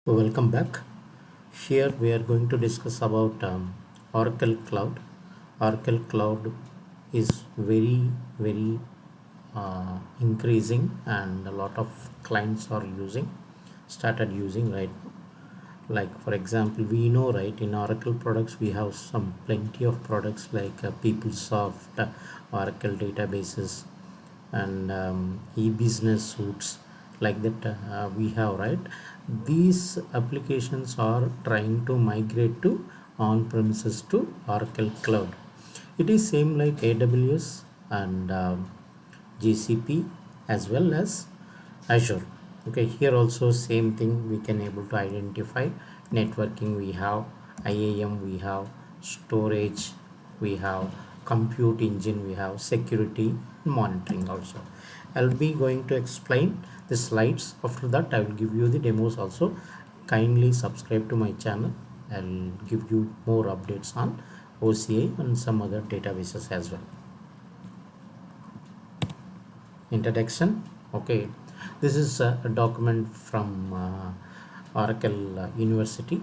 Welcome back. Here we are going to discuss about Oracle Cloud. Oracle Cloud is very increasing, and a lot of clients are started using right now. Like for example, we know right in Oracle products we have some plenty of products like PeopleSoft, Oracle databases, and e-business suites like that we have right. These applications are trying to migrate to on-premises to Oracle Cloud. It is same like AWS and GCP as well as Azure. Okay, here also same thing, we can able to identify networking, we have IAM, we have storage, we have compute engine, we have security monitoring also. I'll be going to explain the slides. After that I will give you the demos also. Kindly subscribe to my channel. I'll give you more updates on OCI and some other databases as well. Introduction. Okay, this is a document from Oracle University.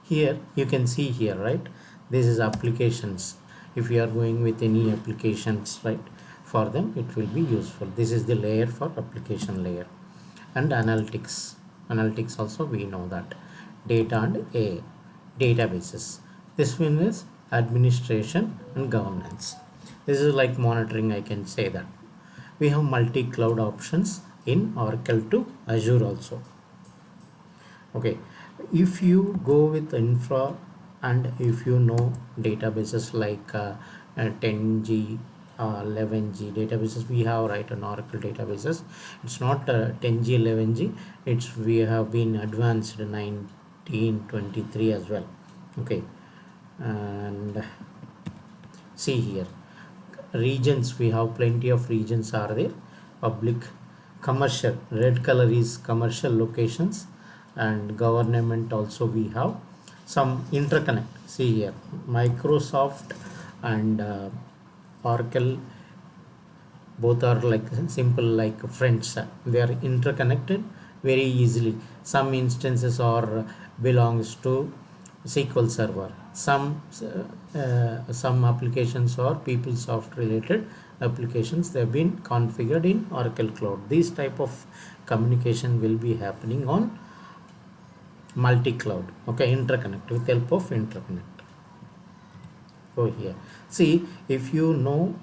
Here you can see here, right, this is applications. If you are going with any applications, right, for them it will be useful. This is the layer for application layer. And analytics also we know that. Data and a databases. This one is administration and governance. This is like monitoring, I can say that. We have multi-cloud options in Oracle to Azure also. Okay, if you go with infra, and if you know databases like 10G 11G databases we have right on Oracle databases. It's not 10G 11G, it's we have been advanced 1923 as well. Okay, and see here regions, we have plenty of regions are there. Public, commercial, red color is commercial locations, and government also we have some interconnect. See here Microsoft and Oracle both are like simple like friends. They are interconnected very easily. Some instances are belongs to SQL Server. Some applications are PeopleSoft related applications. They have been configured in Oracle Cloud. This type of communication will be happening on multi-cloud. Okay, interconnect with help of interconnect. Go here. See, if you know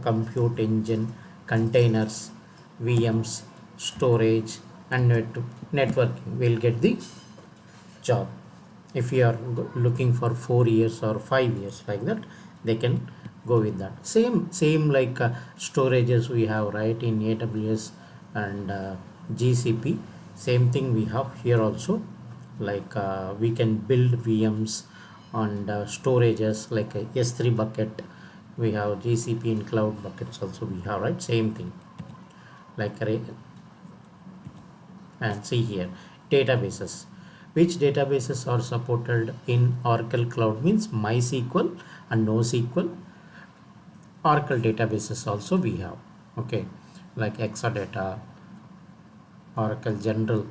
compute engine, containers, VMs, storage, and networking, will get the job. If you are looking for 4 years or 5 years like that, they can go with that. Same like storages we have right in AWS and GCP. Same thing we have here also. Like we can build VMs and storages like a S3 bucket. We have GCP in cloud buckets also we have, right? Same thing. Like and see here databases. Which databases are supported in Oracle Cloud means MySQL and NoSQL. Oracle databases also we have. Okay, like Exadata, Oracle General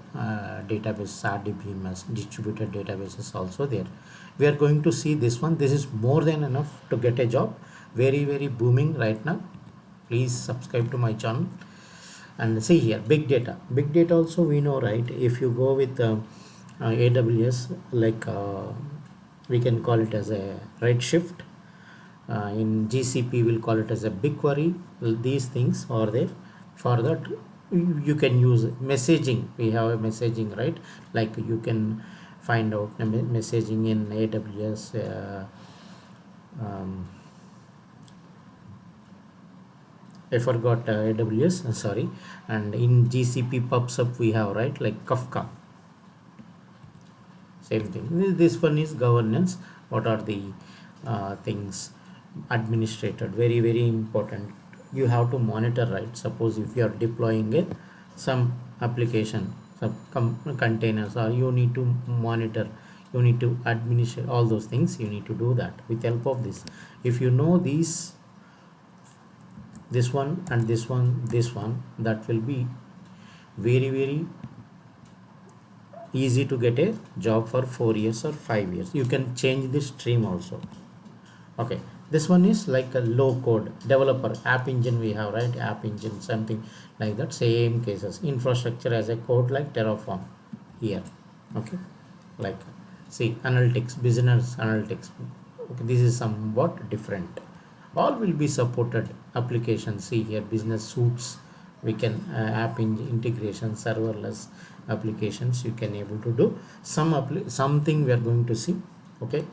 database, RDBMS, distributed databases also there. We are going to see this one. This is more than enough to get a job. Very booming right now. Please subscribe to my channel. And see here big data also we know, right? If you go with AWS, like we can call it as a Redshift. In GCP we'll call it as a BigQuery. These things are there. For that you can use messaging. We have a messaging, right? Like you can find out messaging in AWS. I forgot AWS, sorry. And in GCP pops up we have, right, like Kafka. Same thing. This one is governance. What are the things administrated? Very important. You have to monitor, right? Suppose if you are deploying some application, some containers, or you need to monitor, you need to administrate all those things. You need to do that with help of this. If you know these, this one and this one, that will be very easy to get a job for 4 years or 5 years. You can change the stream also. Okay, this one is like a low code developer. App engine we have, right? App engine, something like that. Same cases. Infrastructure as a code like Terraform here. Okay, like see, analytics, business analytics. Okay, this is somewhat different. All will be supported applications. See here, business suites. We can app integration, serverless applications. You can able to do something we are going to see. Okay,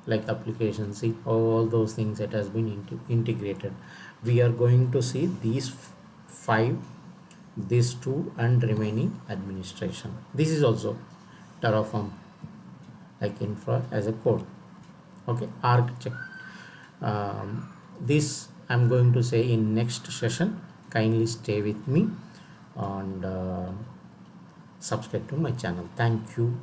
like application, see all those things that has been integrated. We are going to see these five, these two, and remaining administration. This is also Terraform, like infra as a code. Okay, architect. This I'm going to say in next session. Kindly stay with me and subscribe to my channel. Thank you.